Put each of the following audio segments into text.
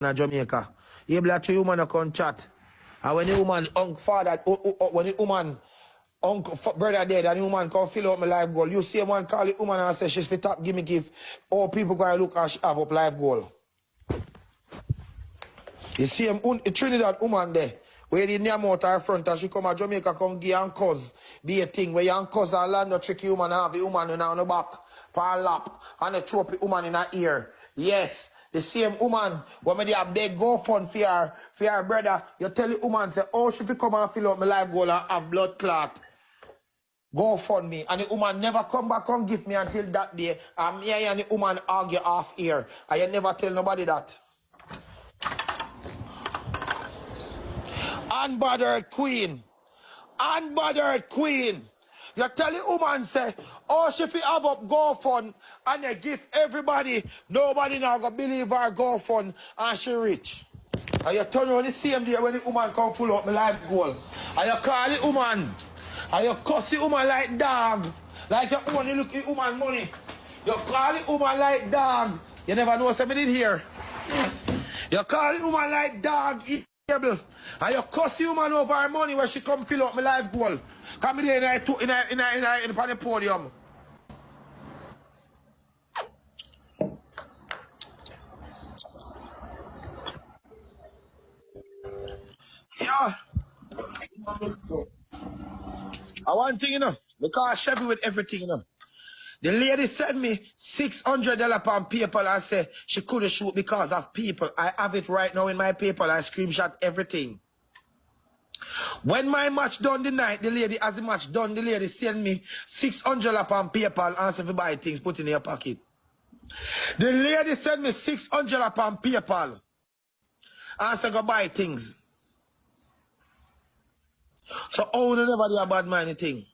in Jamaica. You able to woman come chat. And when the woman father, when the woman brother dead and the woman come fill out my life goal, you see one call the woman and say she's the top give me gift. All people going to look and she have up life goal. You see him Trinidad woman there. Where the name out her front and she come to Jamaica come give and cause be a thing where you and cause and land no tricky woman and have the woman on the back, pan lap, and they throw up the woman in her ear. Yes, the same woman when they have big go fund for her brother, you tell the woman say, oh, she come and fill up my life goal and have blood clot. Go fund me. And the woman never come back and give me until that day. And me and the woman argue off here. And you never tell nobody that. Unbothered queen. Unbothered queen. You tell the woman say, oh, she fi have up go fund and they give everybody, nobody now gonna believe her go fund and she rich. And you turn on the same day when the woman come full up my life goal. And you call the woman. And you cuss the woman like dog. Like you only look at the woman money. You call the woman like dog. You never know something here. You call the woman like dog. And you cuss the woman over her money when she come fill up my life goal. Come here in the podium. Yeah. I want thing, you know, because Chevy with everything, you know. The lady sent me $600 on PayPal and said she couldn't shoot because of people. I have it right now in my PayPal. I screenshot everything. When my match done the night, the lady, as the match done, the lady sent me $600 on PayPal and said to buy things, put in your pocket. The lady sent me $600 on PayPal and said go buy things. So how do never do a bad money thing?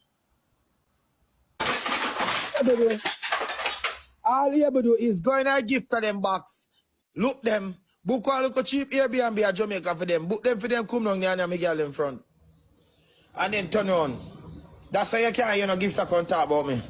All you ever do is go in a gift to them box, look them, book one look a cheap Airbnb at Jamaica for them, book them for them come down there and make girl in front. And then turn on. That's why you can't, you know, gift a come talk about me.